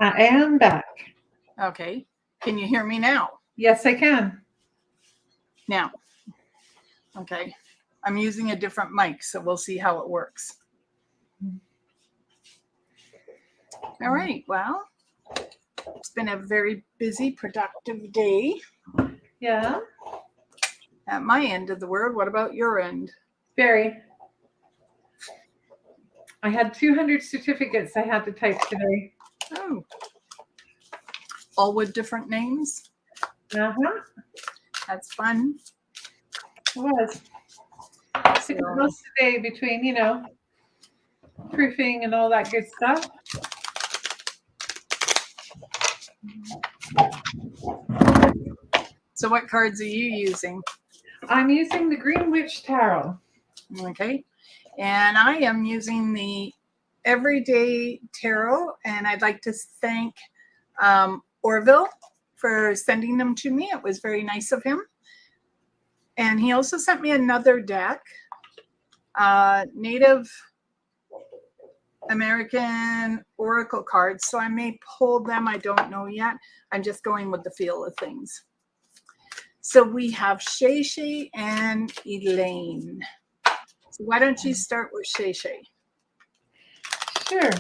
I am back. Okay. Can you hear me now? Yes, I can. Now. Okay. I'm using a different mic, so we'll see how it works. All right. Well, it's been a very busy, productive day. Yeah. At my end of the word, what about your end? Very. I had 200 certificates I had to type today. Oh. All with different names? Uh-huh. That's fun. It was. So, most of the day between, proofing and all that good stuff. So what cards are you using? I'm using the Green Witch Tarot. Okay. And I am using the Everyday Tarot, and I'd like to thank Orville for sending them to me. It was very nice of him. And he also sent me another deck, Native American Oracle cards. So I may pull them. I don't know yet. I'm just going with the feel of things. So we have Shay Shay and Elaine. So why don't you start with Shay Shay? Sure.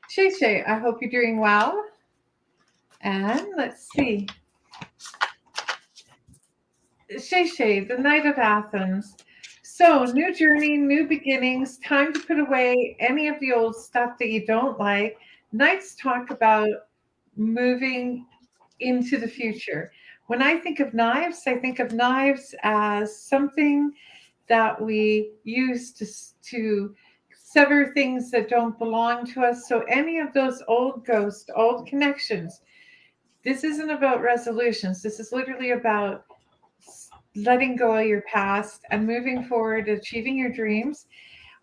Shay Shay, I hope you're doing well. And let's see. Shay Shay, the Knight of Athens. So, new journey, new beginnings, time to put away any of the old stuff that you don't like. Knights talk about moving into the future. When I think of knives as something that we use to sever things that don't belong to us. So any of those old ghosts, old connections, this isn't about resolutions. This is literally about letting go of your past and moving forward, achieving your dreams.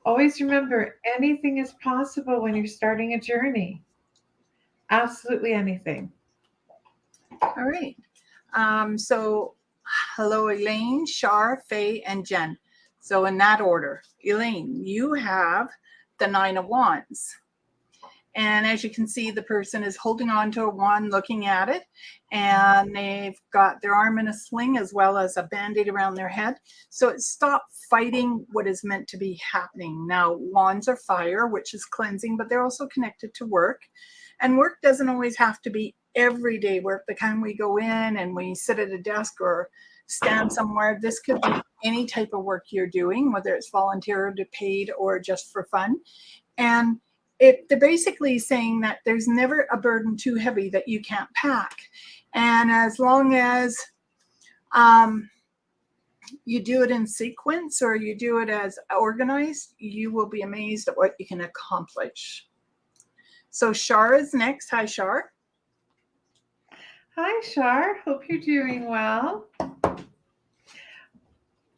Always remember, anything is possible when you're starting a journey. Absolutely anything. All right. So hello, Elaine, Shar, Faye, and Jen. So in that order, Elaine, you have the Nine of Wands. And as you can see, the person is holding on to a wand, looking at it, and they've got their arm in a sling as well as a band-aid around their head. So it's stop fighting what is meant to be happening. Now, wands are fire, which is cleansing, but they're also connected to work. And work doesn't always have to be everyday work, the kind we go in and we sit at a desk or stand somewhere. This could be any type of work you're doing, whether it's volunteer or paid or just for fun. And they're basically saying that there's never a burden too heavy that you can't pack. And as long as you do it in sequence or you do it as organized, you will be amazed at what you can accomplish. So Shar is next. Hi, Shar. Hi, Shar. Hope you're doing well.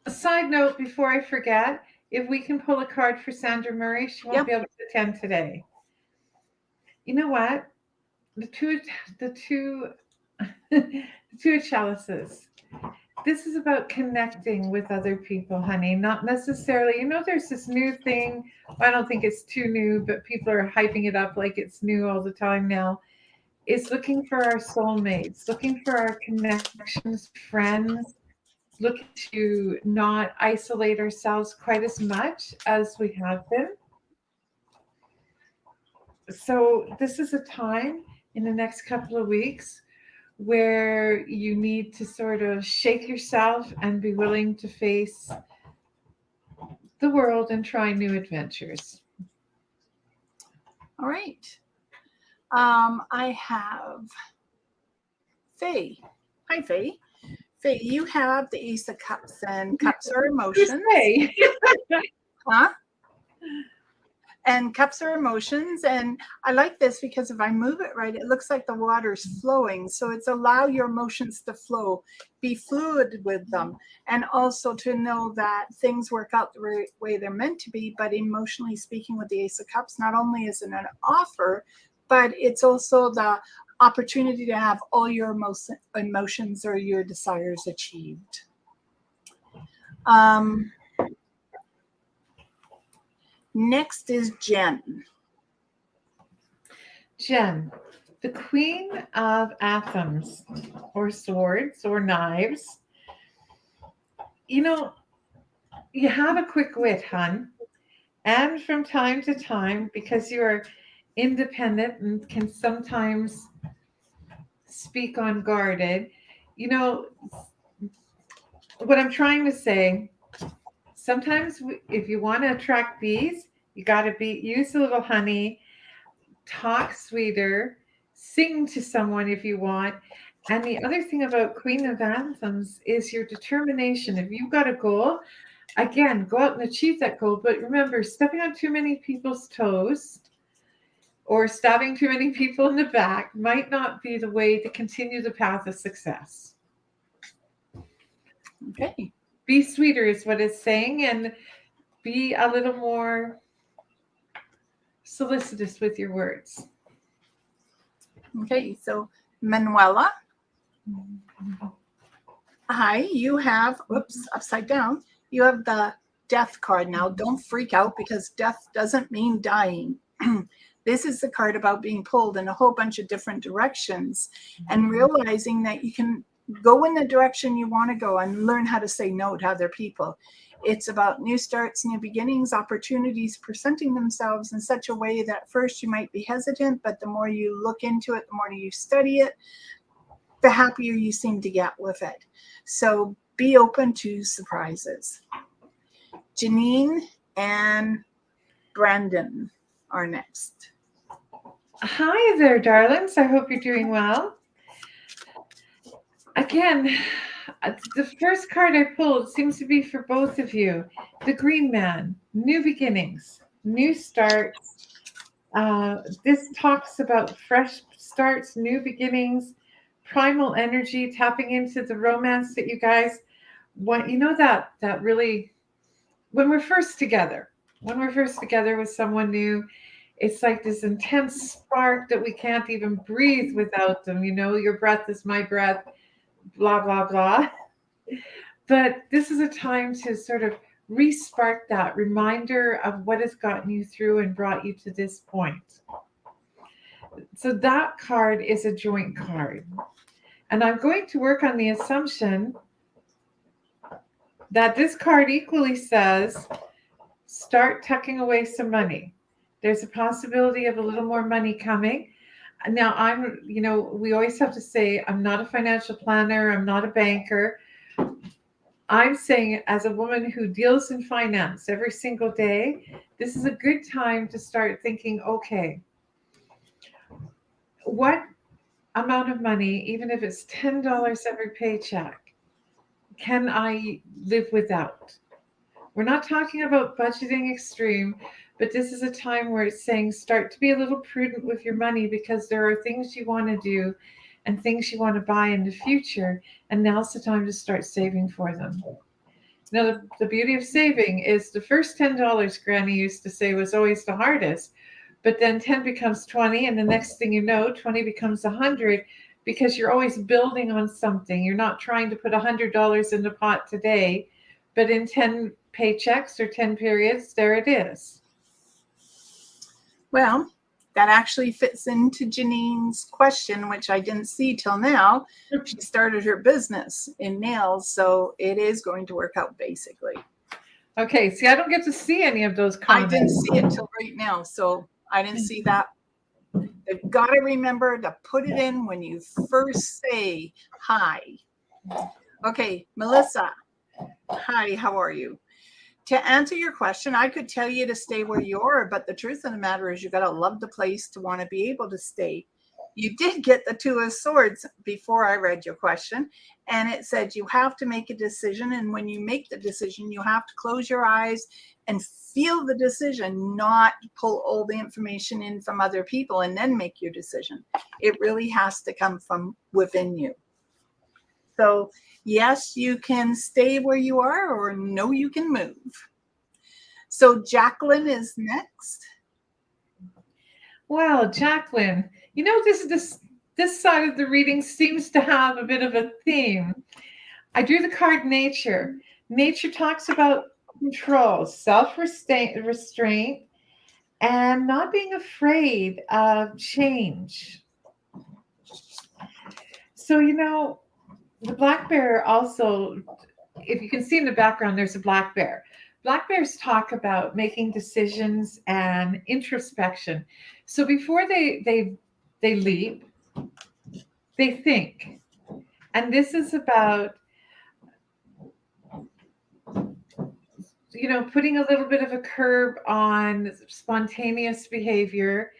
A side note before I forget, if we can pull a card for Sandra Murray, she won't be able to attend today. You know what? The two chalices. This is about connecting with other people, honey. Not necessarily, there's this new thing. I don't think it's too new, but people are hyping it up like it's new all the time now. It's looking for our soulmates, looking for our connections, friends, looking to not isolate ourselves quite as much as we have been. So this is a time in the next couple of weeks where you need to sort of shake yourself and be willing to face the world and try new adventures. All right. I have Faye. Hi, Faye. Faye, you have the Ace of Cups, and cups are emotions. Huh? And cups are emotions. And I like this because if I move it right, it looks like the water's flowing. So it's allow your emotions to flow, be fluid with them, and also to know that things work out the way they're meant to be. But emotionally speaking, with the Ace of Cups, not only is it an offer, but it's also the opportunity to have all your emotions or your desires achieved. Next is Jen. Jen, the Queen of Athens, or swords, or knives. You know, you have a quick wit, hun. And from time to time, because you're independent and can sometimes speak unguarded, you know, what I'm trying to say, sometimes if you want to attract bees, you got to be use a little honey, talk sweeter, sing to someone if you want. And the other thing about Queen of Anthems is your determination. If you've got a goal, again, go out and achieve that goal. But remember, stepping on too many people's toes or stabbing too many people in the back might not be the way to continue the path of success. Okay. Be sweeter is what it's saying, and be a little more solicitous with your words. Okay. So Manuela, hi, you have, whoops, upside down. You have the death card now. Don't freak out because death doesn't mean dying. This is the card about being pulled in a whole bunch of different directions and realizing that you can go in the direction you want to go and learn how to say no to other people. It's about new starts, new beginnings, opportunities presenting themselves in such a way that at first you might be hesitant, but the more you look into it, the more you study it, the happier you seem to get with it. So be open to surprises. Janine and Brandon are next. Hi there, darlings. I hope you're doing well. Again, the first card I pulled seems to be for both of you. The Green Man, new beginnings, new starts. This talks about fresh starts, new beginnings, primal energy, tapping into the romance that you guys want. You know that really, when we're first together with someone new, it's like this intense spark that we can't even breathe without them. You know, your breath is my breath, blah, blah, blah. But this is a time to sort of re-spark that reminder of what has gotten you through and brought you to this point. So that card is a joint card. And I'm going to work on the assumption that this card equally says, start tucking away some money. There's a possibility of a little more money coming. Now, we always have to say, I'm not a financial planner, I'm not a banker. I'm saying, as a woman who deals in finance every single day, this is a good time to start thinking, okay, what amount of money, even if it's $10 every paycheck, can I live without? We're not talking about budgeting extreme, but this is a time where it's saying start to be a little prudent with your money because there are things you want to do and things you want to buy in the future. And now's the time to start saving for them. Now, the beauty of saving is the first $10 Granny used to say was always the hardest, but then 10 becomes 20, and the next thing you know, 20 becomes 100 because you're always building on something. You're not trying to put $100 in the pot today, but in 10 paychecks or 10 periods, there it is. Well, that actually fits into Janine's question, which I didn't see till now. She started her business in nails, so it is going to work out basically. Okay, see, I don't get to see any of those comments. I didn't see it till right now, so I didn't see that. They've got to remember to put it in when you first say hi. Okay, Melissa. Hi, how are you? To answer your question, I could tell you to stay where you are, but the truth of the matter is you got to love the place to want to be able to stay. You did get the Two of Swords before I read your question, and it said you have to make a decision, and when you make the decision, you have to close your eyes and feel the decision, not pull all the information in from other people and then make your decision. It really has to come from within you. So yes, you can stay where you are, or no, you can move. So Jacqueline is next. Well, Jacqueline, you know, this side of the reading seems to have a bit of a theme. I drew the card Nature. Nature talks about control, self-restraint, and not being afraid of change. So, the black bear also, if you can see in the background, there's a black bear. Black bears talk about making decisions and introspection. So before they leap, they think. And this is about, putting a little bit of a curb on spontaneous behavior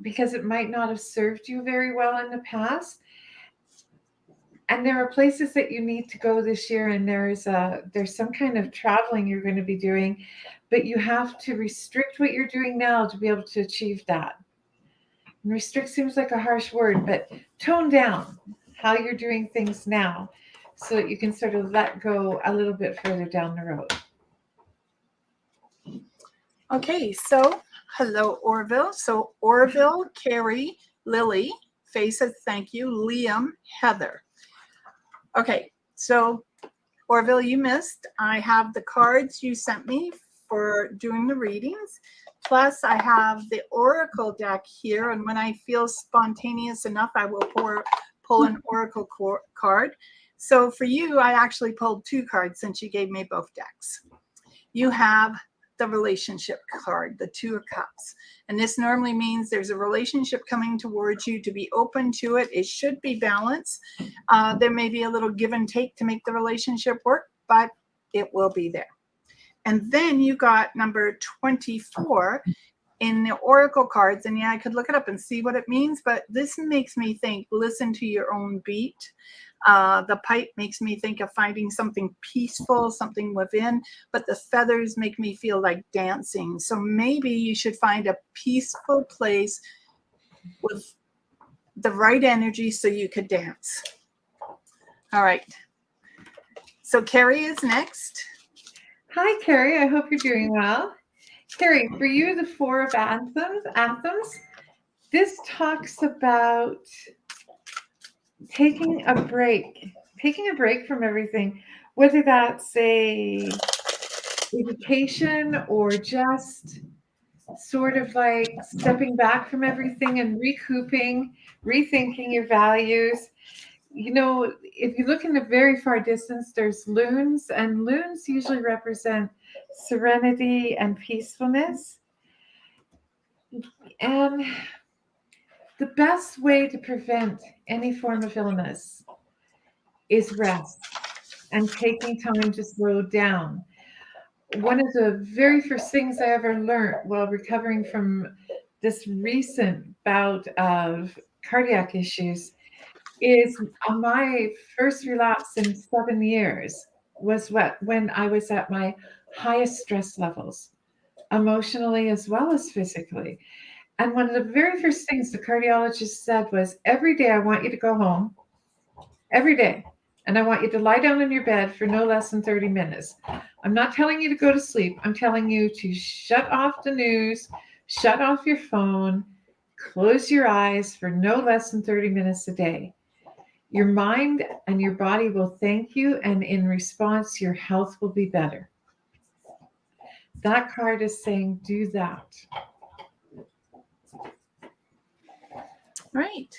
because it might not have served you very well in the past. And there are places that you need to go this year, and there's some kind of traveling you're going to be doing, but you have to restrict what you're doing now to be able to achieve that. And restrict seems like a harsh word, but tone down how you're doing things now so that you can sort of let go a little bit further down the road. Okay, so hello, Orville. So Orville, Carrie, Lily, Faye says thank you, Liam, Heather. Okay, so Orville, you missed. I have the cards you sent me for doing the readings. Plus, I have the Oracle deck here, and when I feel spontaneous enough, I will pull an Oracle card. So for you, I actually pulled 2 cards since you gave me both decks. You have the relationship card, the 2 of Cups. And this normally means there's a relationship coming towards you, to be open to it. It should be balanced. There may be a little give and take to make the relationship work, but it will be there. And then you got number 24 in the Oracle cards. And yeah, I could look it up and see what it means, but this makes me think, listen to your own beat. The pipe makes me think of finding something peaceful, something within, but the feathers make me feel like dancing. So maybe you should find a peaceful place with the right energy so you could dance. All right. So Carrie is next. Hi, Carrie. I hope you're doing well. Carrie, for you, the 4 of anthems, this talks about taking a break from everything, whether that's a education or just sort of like stepping back from everything and recouping, rethinking your values. If you look in the very far distance, there's loons, and loons usually represent serenity and peacefulness. And the best way to prevent any form of illness is rest and taking time to slow down. One of the very first things I ever learned while recovering from this recent bout of cardiac issues is my first relapse in 7 years was when I was at my highest stress levels, emotionally as well as physically. And one of the very first things the cardiologist said was, every day I want you to go home, every day, and I want you to lie down in your bed for no less than 30 minutes. I'm not telling you to go to sleep. I'm telling you to shut off the news, shut off your phone, close your eyes for no less than 30 minutes a day. Your mind and your body will thank you, and in response, your health will be better. That card is saying, do that. Right.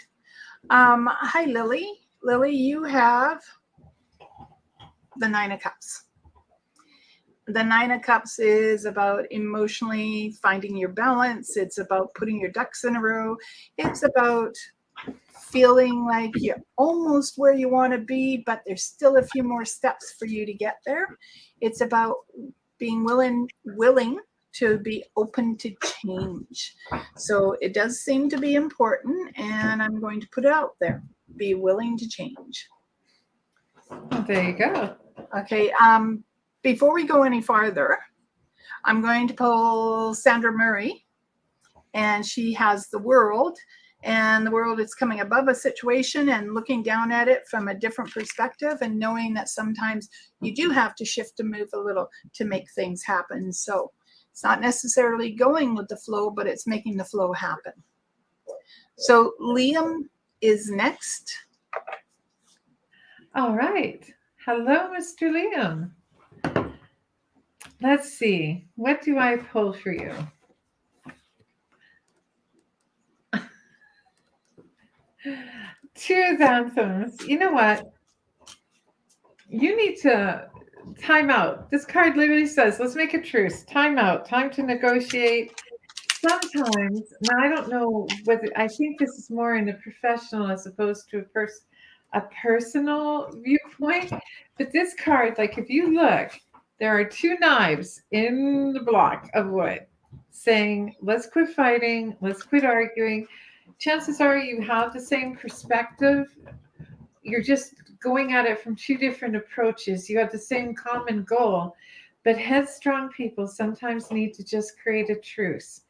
Hi, Lily. Lily, you have the 9 of Cups. The 9 of Cups is about emotionally finding your balance. It's about putting your ducks in a row. It's about feeling like you're almost where you want to be, but there's still a few more steps for you to get there. It's about being willing to be open to change. So it does seem to be important, and I'm going to put it out there. Be willing to change. Well, there you go. Okay. Before we go any farther, I'm going to pull Sandra Murray, and she has the world. And the world is coming above a situation and looking down at it from a different perspective, and knowing that sometimes you do have to shift and move a little to make things happen. So it's not necessarily going with the flow, but it's making the flow happen. So Liam is next. All right. Hello, Mr. Liam. Let's see. What do I pull for you? Truth anthems. You know what? You need to time out. This card literally says, let's make a truce. Time out. Time to negotiate. Sometimes, now I don't know whether, I think this is more in a professional as opposed to a personal viewpoint. But this card, like if you look, there are two knives in the block of wood saying, let's quit fighting, let's quit arguing. Chances are you have the same perspective. You're just going at it from two different approaches. You have the same common goal, but headstrong people sometimes need to just create a truce.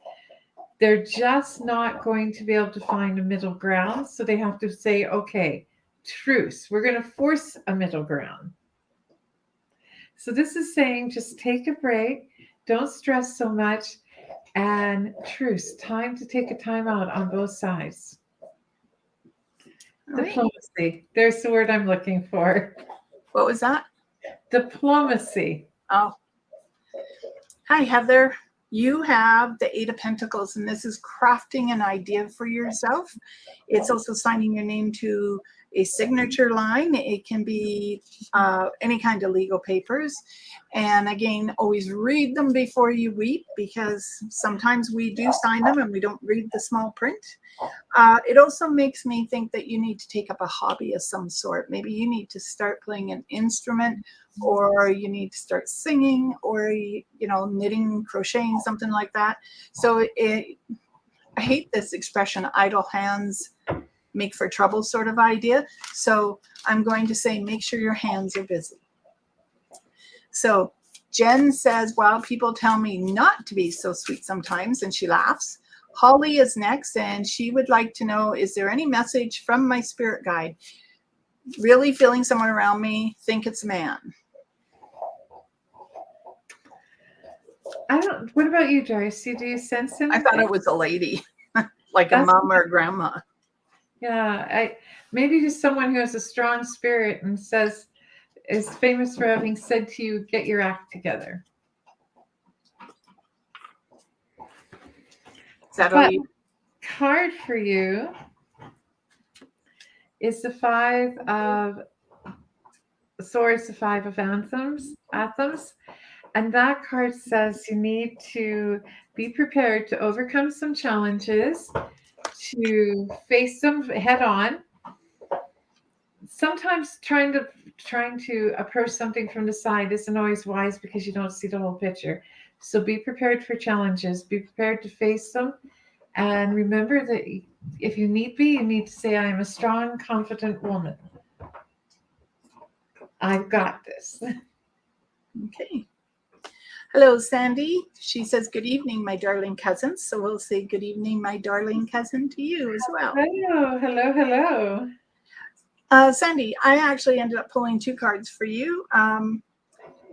They're just not going to be able to find a middle ground. So they have to say, okay, truce. We're going to force a middle ground. So this is saying just take a break, don't stress so much, and truce. Time to take a time out on both sides. All right. Diplomacy. There's the word I'm looking for. What was that? Diplomacy. Oh. Hi, Heather. You have the Eight of Pentacles, and this is crafting an idea for yourself. It's also signing your name to a signature line. It can be any kind of legal papers. And again, always read them before you weep, because sometimes we do sign them and we don't read the small print. It also makes me think that you need to take up a hobby of some sort. Maybe you need to start playing an instrument, or you need to start singing, or knitting, crocheting, something like that. So I hate this expression, idle hands make for trouble sort of idea. So I'm going to say, make sure your hands are busy. So Jen says, well, people tell me not to be so sweet sometimes, and she laughs. Holly is next, and she would like to know, is there any message from my spirit guide? Really feeling someone around me, think it's a man. What about you, D'Arcy? Do you sense anything? I thought it was a lady, like a mom or a grandma. Yeah, maybe just someone who has a strong spirit and is famous for having said to you, get your act together. Is that all you? Card for you is the Five of Swords, the Five of Anthems. And that card says you need to be prepared to overcome some challenges, to face them head on. Sometimes trying to approach something from the side isn't always wise because you don't see the whole picture. So be prepared for challenges, be prepared to face them, and remember that if you need be, you need to say, I am a strong, confident woman. I've got this. Okay. Hello, Sandy. She says, good evening, my darling cousins. So we'll say good evening, my darling cousin, to you as well. Hello. Sandy, I actually ended up pulling two cards for you.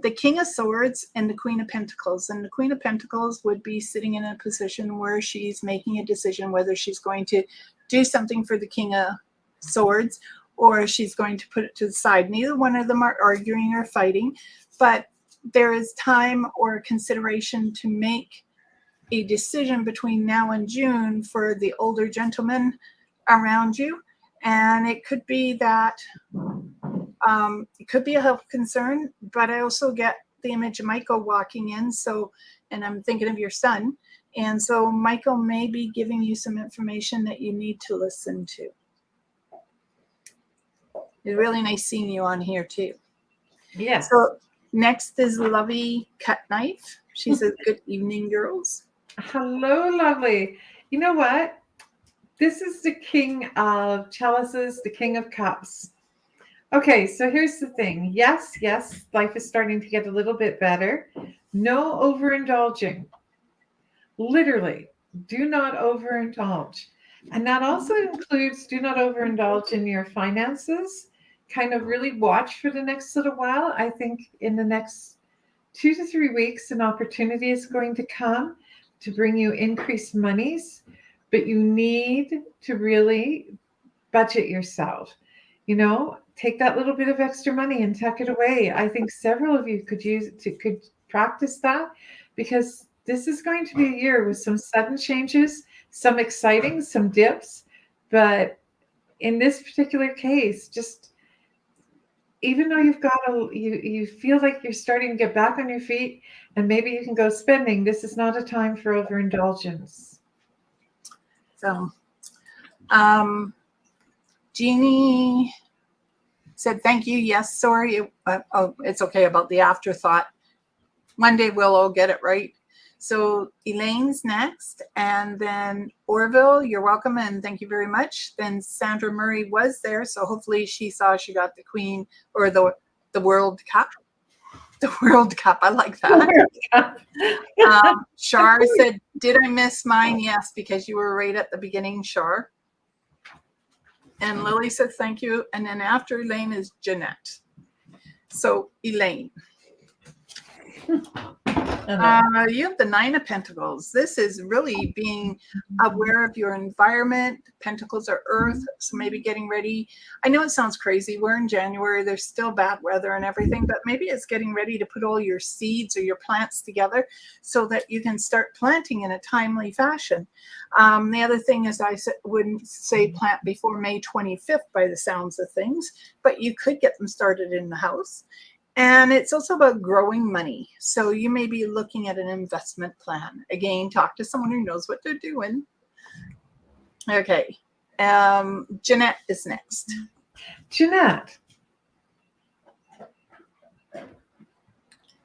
The King of Swords and the Queen of Pentacles. And the Queen of Pentacles would be sitting in a position where she's making a decision whether she's going to do something for the King of Swords or she's going to put it to the side. Neither one of them are arguing or fighting, but there is time or consideration to make a decision between now and June for the older gentlemen around you. And it could be that it could be a health concern, but I also get the image of Michael walking in. So, and I'm thinking of your son. And so Michael may be giving you some information that you need to listen to. It's really nice seeing you on here too. Yes. So next is Lovey Cut Knife. She says, good evening, girls. Hello, lovely. You know what? This is the King of Chalices, the King of Cups. Okay, so here's the thing. Yes, life is starting to get a little bit better. No overindulging. Literally, do not overindulge. And that also includes do not overindulge in your finances. Kind of really watch for the next little while. I think in the next 2 to 3 weeks, an opportunity is going to come to bring you increased monies, but you need to really budget yourself. Take that little bit of extra money and tuck it away. I think several of you could practice that, because this is going to be a year with some sudden changes, some exciting, some dips, but in this particular case, just even though you feel like you're starting to get back on your feet and maybe you can go spending, this is not a time for overindulgence. So, Jeannie said, thank you. Yes, sorry. It's okay about the afterthought. Monday we'll all get it right. So Elaine's next, and then Orville, you're welcome and thank you very much. Then Sandra Murray was there, so hopefully she saw she got the Queen or the World Cup. The World Cup, I like that. Shar said, did I miss mine? Yes, because you were right at the beginning, Shar. And Lily said, thank you. And then after Elaine is Jeanette. So Elaine. You have the Nine of Pentacles. This is really being aware of your environment. Pentacles are earth, so maybe getting ready. I know it sounds crazy. We're in January. There's still bad weather and everything, but maybe it's getting ready to put all your seeds or your plants together so that you can start planting in a timely fashion. The other thing is I wouldn't say plant before May 25th by the sounds of things, but you could get them started in the house. And it's also about growing money. So you may be looking at an investment plan. Again, talk to someone who knows what they're doing. Okay. Jeanette is next. Jeanette.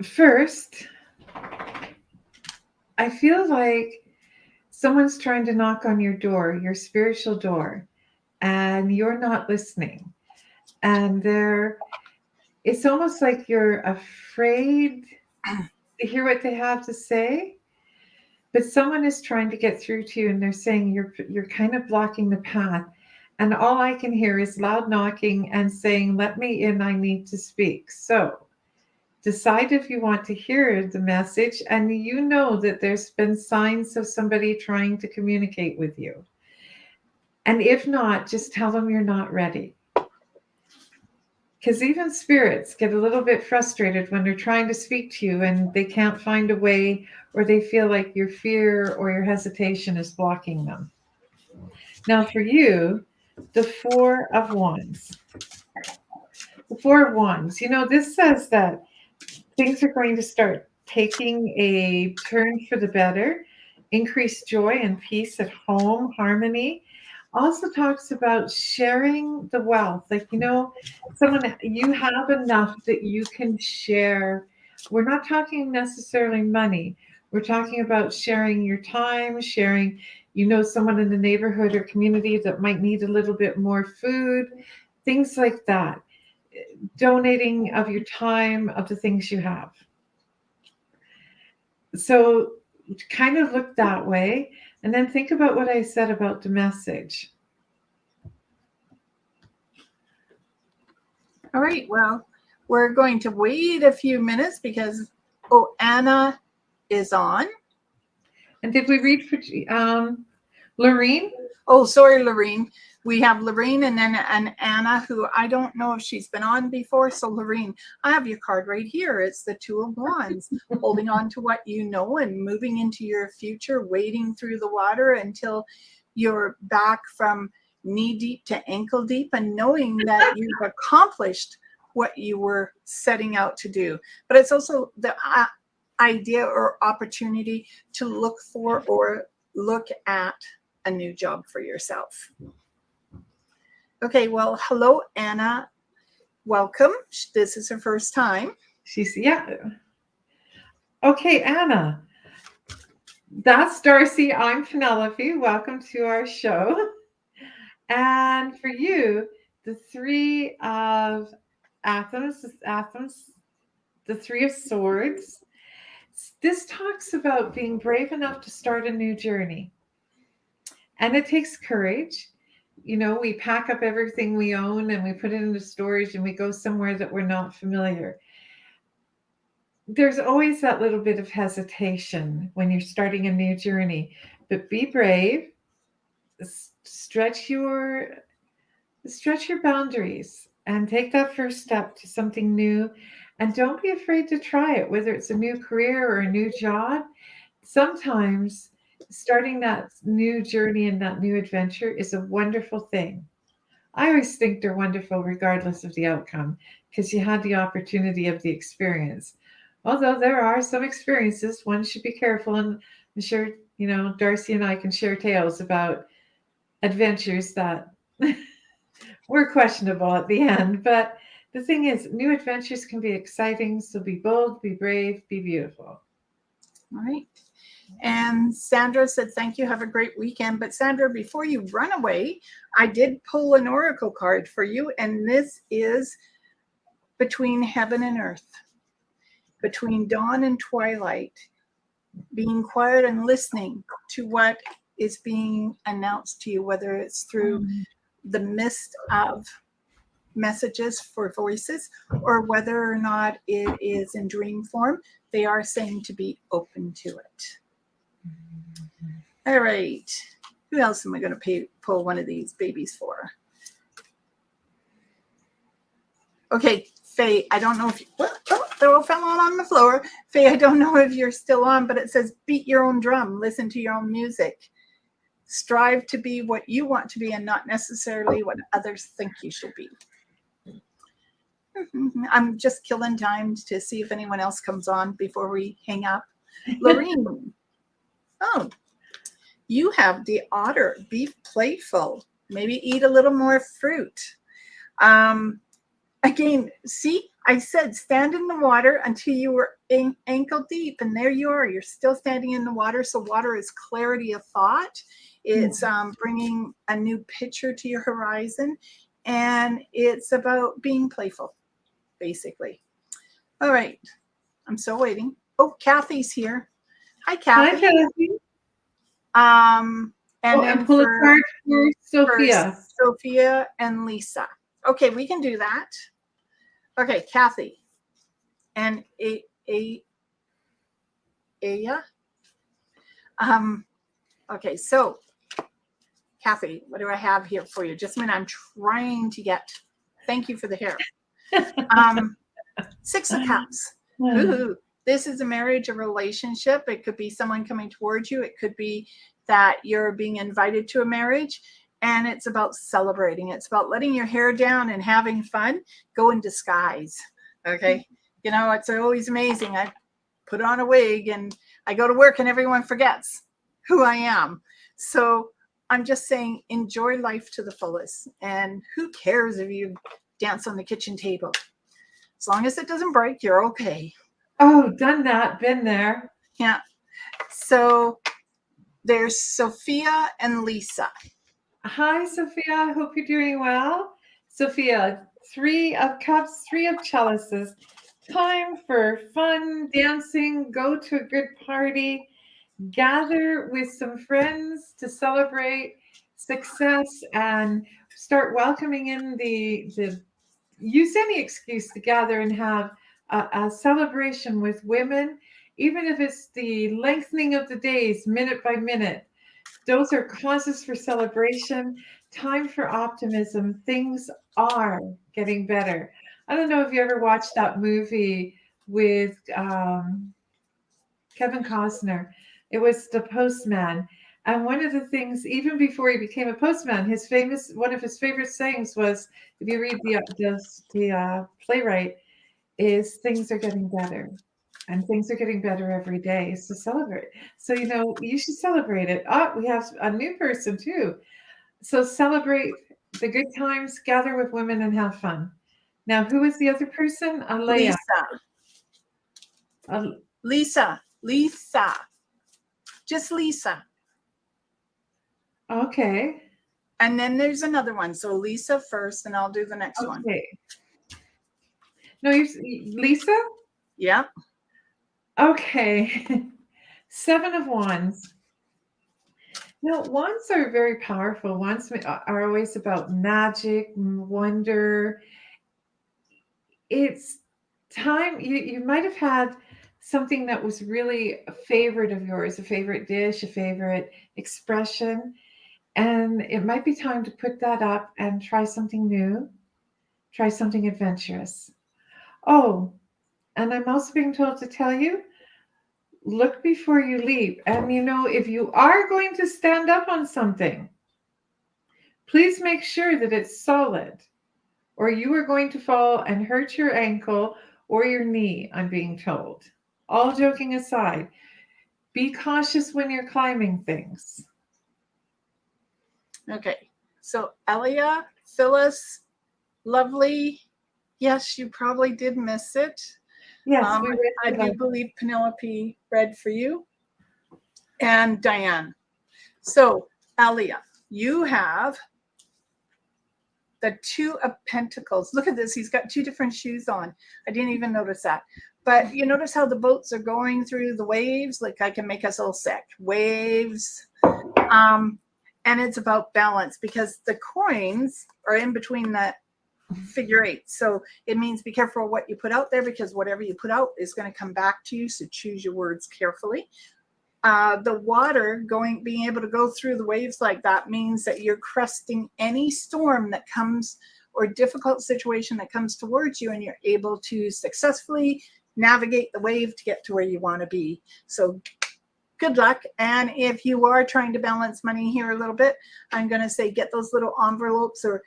First, I feel like someone's trying to knock on your door, your spiritual door, and you're not listening. And it's almost like you're afraid to hear what they have to say, but someone is trying to get through to you and they're saying you're kind of blocking the path. And all I can hear is loud knocking and saying, let me in, I need to speak. So decide if you want to hear the message, and you know that there's been signs of somebody trying to communicate with you. And if not, just tell them you're not ready. Because even spirits get a little bit frustrated when they're trying to speak to you and they can't find a way, or they feel like your fear or your hesitation is blocking them. Now for you, the Four of Wands. The Four of Wands, this says that things are going to start taking a turn for the better, increased joy and peace at home, harmony. Also talks about sharing the wealth. Like, you have enough that you can share. We're not talking necessarily money. We're talking about sharing your time, sharing, someone in the neighborhood or community that might need a little bit more food, things like that. Donating of your time, of the things you have. So kind of look that way. And then think about what I said about the message. All right. Well, we're going to wait a few minutes because, Anna is on. And did we read for Lorene? Oh, sorry, Lorene. We have Lorene and then an Anna, who I don't know if she's been on before. So Lorene, I have your card right here. It's the Two of Wands, holding on to what you know and moving into your future, wading through the water until you're back from knee deep to ankle deep and knowing that you've accomplished what you were setting out to do. But it's also the idea or opportunity to look for or look at a new job for yourself. Okay, well, hello, Anna. Welcome. This is her first time. Yeah. Okay, Anna. That's D'Arcy. I'm Penelope. Welcome to our show. And for you, the Three of Athens, the Three of Swords. This talks about being brave enough to start a new journey. And it takes courage. We pack up everything we own and we put it into storage and we go somewhere that we're not familiar. There's always that little bit of hesitation when you're starting a new journey, but be brave, stretch your boundaries and take that first step to something new. And don't be afraid to try it, whether it's a new career or a new job. Sometimes starting that new journey and that new adventure is a wonderful thing. I always think they're wonderful regardless of the outcome because you had the opportunity of the experience. Although there are some experiences, one should be careful, and I'm sure, D'Arcy and I can share tales about adventures that were questionable at the end. But the thing is, new adventures can be exciting, so be bold, be brave, be beautiful. All right. And Sandra said, thank you. Have a great weekend. But Sandra, before you run away, I did pull an oracle card for you. And this is between heaven and earth, between dawn and twilight, being quiet and listening to what is being announced to you, whether it's through the mist of messages for voices or whether or not it is in dream form. They are saying to be open to it. All right. Who else am I going to pull one of these babies for? Okay, Faye, I don't know if you, they all fell on the floor. Faye, I don't know if you're still on, but it says beat your own drum, listen to your own music. Strive to be what you want to be and not necessarily what others think you should be. I'm just killing time to see if anyone else comes on before we hang up. Lorene. Oh, you have the otter. Be playful. Maybe eat a little more fruit. Again, see, I said stand in the water until you were ankle deep, and there you are. You're still standing in the water. So water is clarity of thought. It's bringing a new picture to your horizon, and it's about being playful, basically. All right. I'm still waiting. Oh, Kathy's here. Hi, Kathy. Hi, Kathy. And then pull a card for Sophia. For Sophia and Lisa. Okay, we can do that. Okay, Kathy. And Aya. Okay, so Kathy, what do I have here for you? Just a minute. I'm trying to get. Thank you for the hair. 6 of Cups. Ooh, this is a marriage, a relationship. It could be someone coming towards you. It could be that you're being invited to a marriage, and it's about celebrating. It's about letting your hair down and having fun. Go in disguise. Okay. You know, it's always amazing. I put on a wig and I go to work and everyone forgets who I am. So I'm just saying, enjoy life to the fullest. And who cares if you dance on the kitchen table? As long as it doesn't break, you're okay. Oh, done that. Been there. Yeah. So there's Sophia and Lisa. Hi, Sophia. I hope you're doing well. Sophia, 3 of Cups, 3 of Chalices. Time for fun, dancing, go to a good party, gather with some friends to celebrate success, and start welcoming in the use any excuse to gather and have a celebration with women, even if it's the lengthening of the days, minute by minute. Those are causes for celebration, time for optimism. Things are getting better. I don't know if you ever watched that movie with Kevin Costner. It was The Postman. And one of the things, even before he became a postman, one of his favorite sayings was, if you read the playwright, is things are getting better. And things are getting better every day. So celebrate. So, you should celebrate it. Oh, we have a new person too. So celebrate the good times, gather with women, and have fun. Now, who is the other person? Alea. Lisa. Just Lisa. Okay. And then there's another one. So Lisa first, and I'll do the next one. Okay. No, Lisa? Yeah. Okay. 7 of Wands. Now, wands are very powerful. Wands are always about magic, wonder. It's time. You might have had something that was really a favorite of yours, a favorite dish, a favorite expression. And it might be time to put that up and try something new, try something adventurous. Oh, and I'm also being told to tell you, look before you leap. And if you are going to stand up on something, Please make sure that it's solid, or you are going to fall and hurt your ankle or your knee, I'm being told. All joking aside, be cautious when you're climbing things. Okay. So Elia, Phyllis, lovely. Yes, you probably did miss it. Yes, we I read do that. believe Penelope read for you. And Diane. So, Alia, you have the Two of Pentacles. Look at this. He's got two different shoes on. I didn't even notice that. But you notice how the boats are going through the waves? Like I can make us all sick. Waves. And it's about balance because the coins are in between that figure eight. So it means be careful what you put out there because whatever you put out is going to come back to you. So choose your words carefully. The water being able to go through the waves like that means that you're cresting any storm that comes or difficult situation that comes towards you, and you're able to successfully navigate the wave to get to where you want to be. So good luck. And if you are trying to balance money here a little bit, I'm going to say get those little envelopes or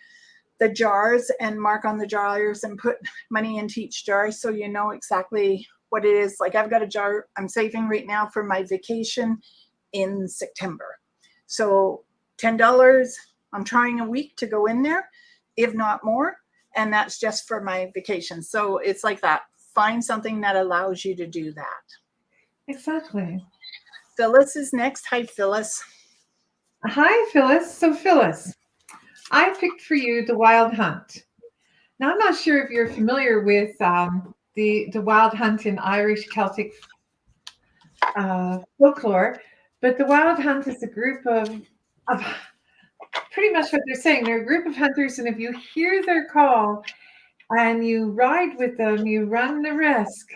the jars and mark on the jars and put money into each jar so you know exactly what it is. Like I've got a jar I'm saving right now for my vacation in September. So $10, I'm trying a week to go in there, if not more. And that's just for my vacation. So it's like that. Find something that allows you to do that. Exactly. Phyllis is next. Hi, Phyllis. Hi, Phyllis. So, Phyllis, I picked for you the Wild Hunt. Now, I'm not sure if you're familiar with the Wild Hunt in Irish Celtic folklore, but the Wild Hunt is a group of pretty much what they're saying. They're a group of hunters, and if you hear their call and you ride with them, you run the risk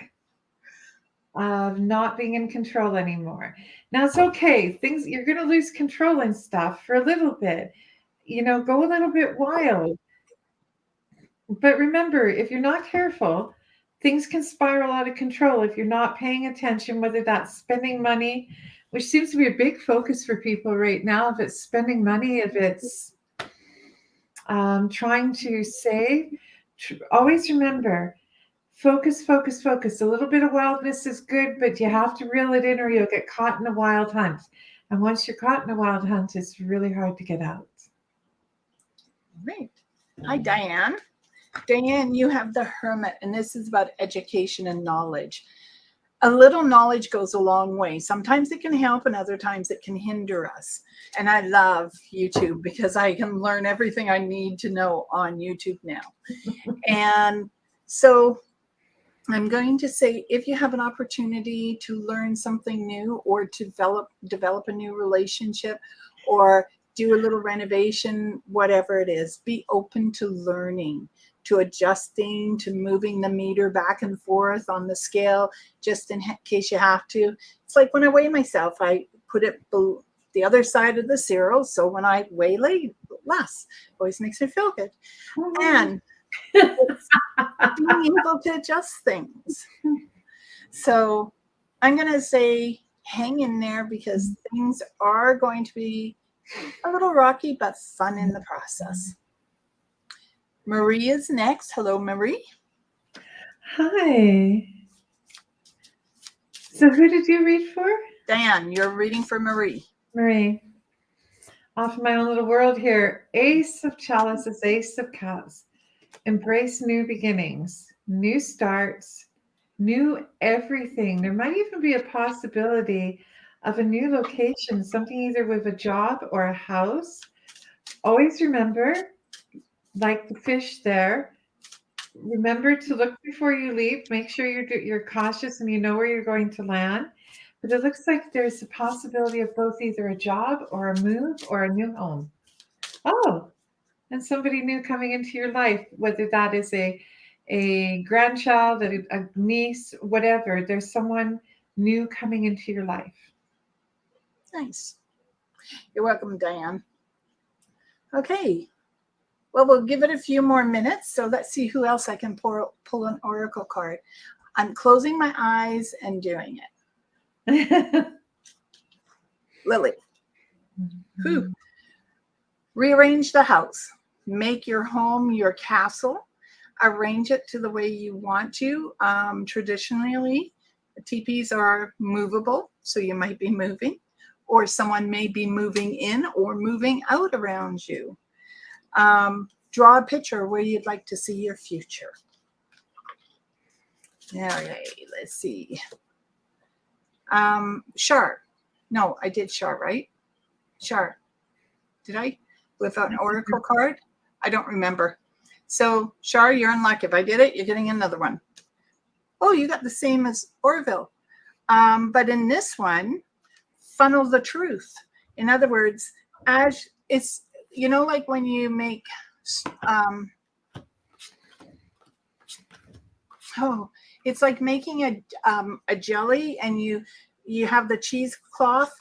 of not being in control anymore. Now it's okay. Things you're going to lose control and stuff for a little bit. Go a little bit wild. But remember, if you're not careful, things can spiral out of control if you're not paying attention, whether that's spending money, which seems to be a big focus for people right now. If it's spending money, if it's trying to save, always remember, focus, focus, focus. A little bit of wildness is good, but you have to reel it in or you'll get caught in a wild hunt. And once you're caught in a wild hunt, it's really hard to get out. Right. Hi, Diane. Diane, you have the Hermit, and this is about education and knowledge. A little knowledge goes a long way. Sometimes it can help and other times it can hinder us. And I love YouTube because I can learn everything I need to know on YouTube now. And so I'm going to say, if you have an opportunity to learn something new or to develop a new relationship or do a little renovation, whatever it is, be open to learning, to adjusting, to moving the meter back and forth on the scale, just in case you have to. It's like when I weigh myself, I put it the other side of the zero. So when I weigh less, always makes me feel good. And being able to adjust things. So I'm going to say hang in there because things are going to be a little rocky, but fun in the process. Marie is next. Hello, Marie. Hi. So who did you read for? Diane, you're reading for Marie. Marie. Off my own little world here. Ace of Chalices, Ace of Cups. Embrace new beginnings, new starts, new everything. There might even be a possibility of a new location, something either with a job or a house. Always remember, like the fish there, remember to look before you leap. Make sure you're cautious and you know where you're going to land. But it looks like there's a possibility of both either a job or a move or a new home. Oh, and somebody new coming into your life, whether that is a grandchild, a niece, whatever. There's someone new coming into your life. Nice. You're welcome, Diane. Okay. Well, we'll give it a few more minutes. So let's see who else I can pull an oracle card. I'm closing my eyes and doing it. Lily. Who? Rearrange the house. Make your home your castle. Arrange it to the way you want to. Traditionally, teepees are movable, so you might be moving, or someone may be moving in or moving out around you. Draw a picture where you'd like to see your future. Okay, let's see. Char. No, I did Char, right? Char. Did I? With an oracle card? I don't remember. So, Char, you're in luck. If I did it, you're getting another one. Oh, you got the same as Orville. But in this one, funnel the truth. In other words, as it's, you know, like when you make, it's like making a jelly, and you have the cheesecloth,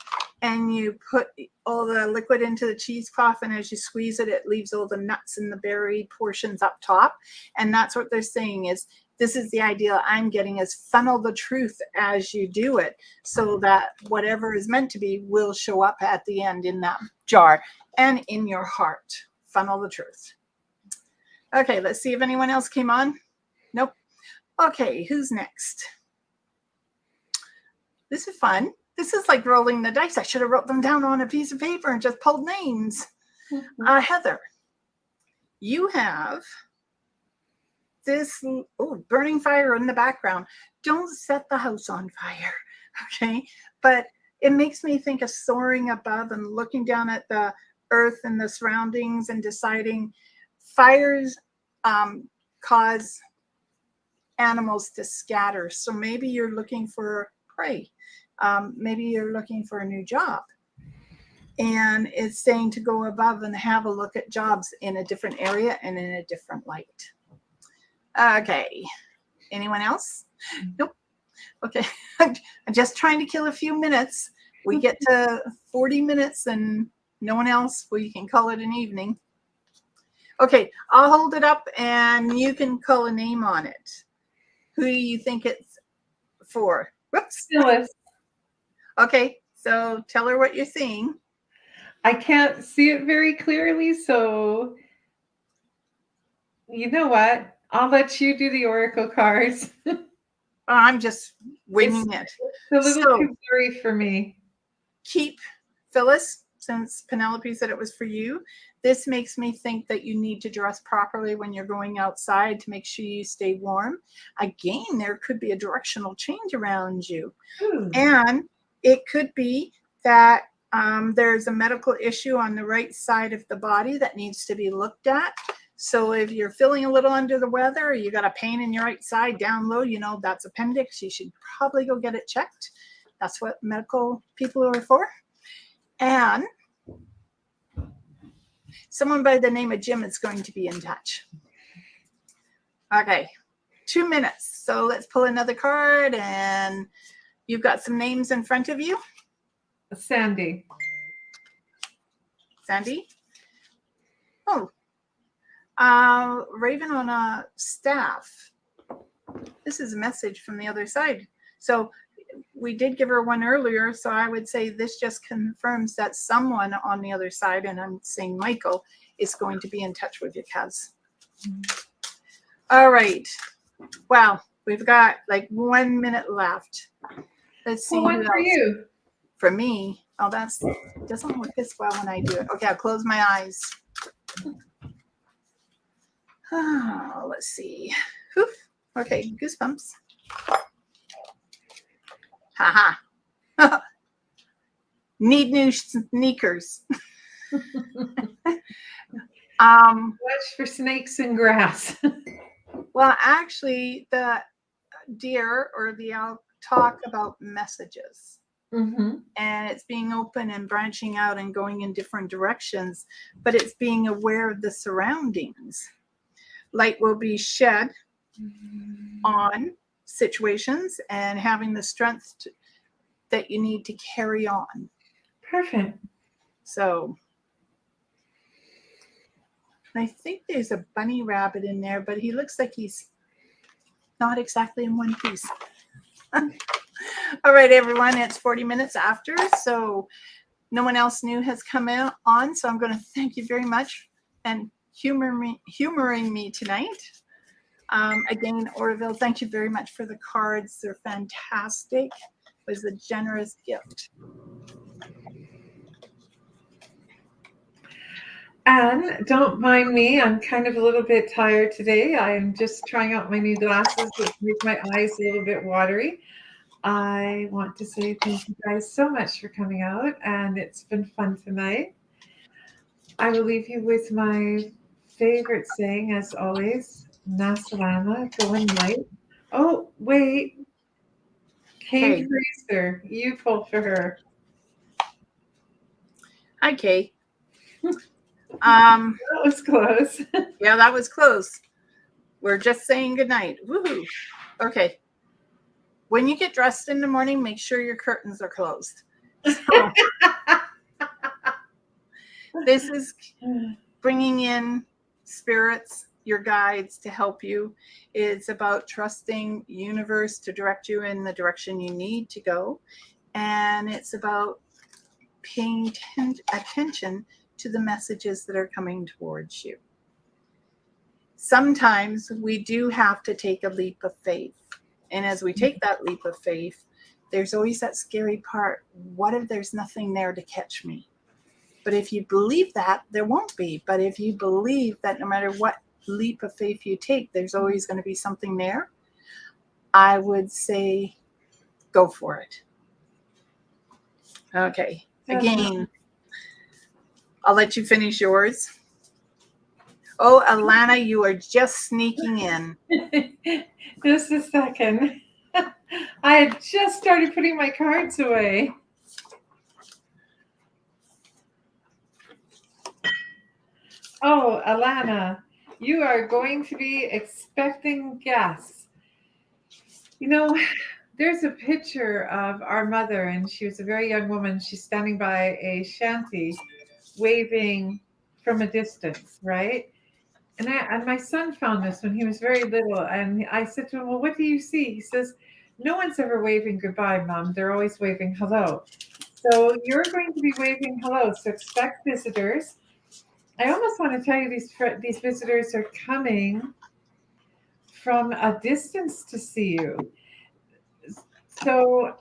and you put all the liquid into the cheesecloth, and as you squeeze it, it leaves all the nuts and the berry portions up top. And that's what they're saying is, this is the idea I'm getting, is funnel the truth as you do it, so that whatever is meant to be will show up at the end in that jar and in your heart. Funnel the truth. Okay, let's see if anyone else came on. Nope. Okay, who's next? This is fun. This is like rolling the dice. I should have wrote them down on a piece of paper and just pulled names. Heather, you have this burning fire in the background. Don't set the house on fire, okay? But it makes me think of soaring above and looking down at the earth and the surroundings and deciding fires cause animals to scatter. So maybe you're looking for prey. Maybe you're looking for a new job. And it's saying to go above and have a look at jobs in a different area and in a different light. Okay. Anyone else? Nope. Okay. I'm just trying to kill a few minutes. We get to 40 minutes and no one else, we can call it an evening. Okay. I'll hold it up and you can call a name on it. Who do you think it's for? Whoops. Phyllis. Okay. So tell her what you're seeing. I can't see it very clearly, so you know what? I'll let you do the oracle cards. I'm just winging it. It's a little too blurry for me. Keep, Phyllis, since Penelope said it was for you, this makes me think that you need to dress properly when you're going outside to make sure you stay warm. Again, there could be a directional change around you. And it could be that there's a medical issue on the right side of the body that needs to be looked at. So if you're feeling a little under the weather, or you got a pain in your right side down low, you know, that's appendix. You should probably go get it checked. That's what medical people are for. And someone by the name of Jim is going to be in touch. Okay, 2 minutes. So let's pull another card, and you've got some names in front of you. Sandy. Sandy? Oh. Raven on a staff. This is a message from the other side. So we did give her one earlier, so I would say this just confirms that someone on the other side, and I'm saying Michael, is going to be in touch with you, Kaz. All right. Wow, we've got like 1 minute left. Let's see. Well, one for you. For me. Oh, that's doesn't work as well when I do it. Okay, I'll close my eyes. Oh, let's see. Whew. Okay, goosebumps. Haha. Need new sneakers. Watch for snakes and grass. Well, actually, the deer or the elk talk about messages. Mm-hmm. And it's being open and branching out and going in different directions, but it's being aware of the surroundings. Light will be shed on situations and having the strength that you need to carry on. Perfect. So I think there's a bunny rabbit in there, but he looks like he's not exactly in one piece. All right, everyone, it's 40 minutes after. So No one else new has come on, so I'm going to thank you very much and humoring me tonight. Again, Orville, thank you very much for the cards. They're fantastic. It was a generous gift. And don't mind me, I'm kind of a little bit tired today. I'm just trying out my new glasses, which make my eyes a little bit watery. I want to say thank you guys so much for coming out, and it's been fun tonight. I will leave you with my favorite saying, as always, Nasalama, going light. Oh, wait, Kay Fraser, you pull for her. Hi, Kay. That was close. Yeah, that was close. We're just saying goodnight. Woohoo. Okay. When you get dressed in the morning, make sure your curtains are closed. So, this is bringing in spirits, your guides to help you. It's about trusting universe to direct you in the direction you need to go. And it's about paying attention to the messages that are coming towards you. Sometimes we do have to take a leap of faith. And as we take that leap of faith, there's always that scary part. What if there's nothing there to catch me? But if you believe that, there won't be. But if you believe that no matter what leap of faith you take, there's always going to be something there, I would say go for it. Okay. Again, I'll let you finish yours. Oh, Alana, you are just sneaking in. Just a second. I had just started putting my cards away. Oh, Alana, you are going to be expecting guests. You know, there's a picture of our mother, and she was a very young woman. She's standing by a shanty, waving from a distance, right? And my son found this when he was very little, and I said to him, "Well, what do you see?" He says, "No one's ever waving goodbye, Mom. They're always waving hello." So you're going to be waving hello. So expect visitors. I almost want to tell you these visitors are coming from a distance to see you. So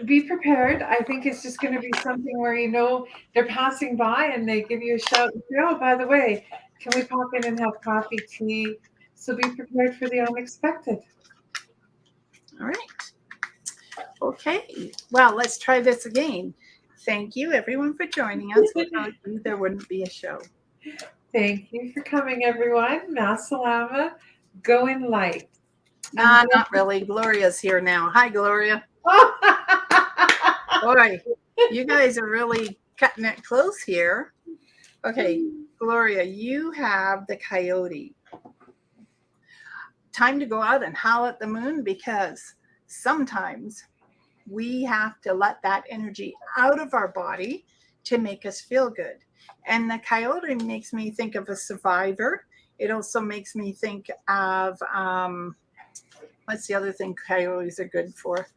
be prepared. I think it's just going to be something where they're passing by and they give you a shout and say, "Oh, by the way, can we pop in and have coffee, tea?" So be prepared for the unexpected. All right. Okay. Well, let's try this again. Thank you, everyone, for joining us. Without you, there wouldn't be a show. Thank you for coming, everyone. Masalama, going light. Not really. Gloria's here now. Hi, Gloria. Boy, you guys are really cutting it close here. Okay, Gloria, you have the coyote. Time to go out and howl at the moon, because sometimes we have to let that energy out of our body to make us feel good. And the coyote makes me think of a survivor. It also makes me think of, what's the other thing coyotes are good for?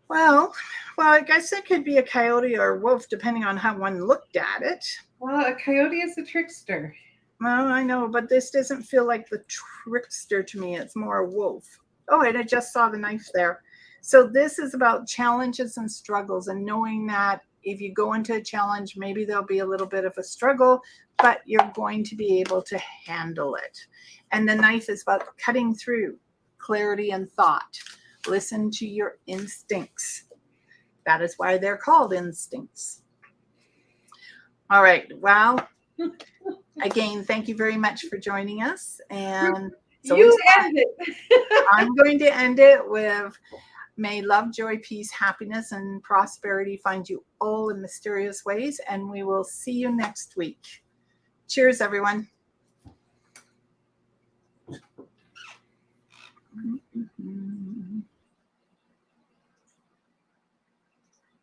Well, I guess it could be a coyote or a wolf, depending on how one looked at it. Well, a coyote is a trickster. Well, I know, but this doesn't feel like the trickster to me. It's more a wolf. Oh, and I just saw the knife there. So this is about challenges and struggles, and knowing that if you go into a challenge, maybe there'll be a little bit of a struggle, but you're going to be able to handle it. And the knife is about cutting through clarity and thought. Listen to your instincts. That is why they're called instincts. All right. Well, again, thank you very much for joining us. And so you end it. I'm going to end it with, may love, joy, peace, happiness, and prosperity find you all in mysterious ways. And we will see you next week. Cheers, everyone. Mm-hmm.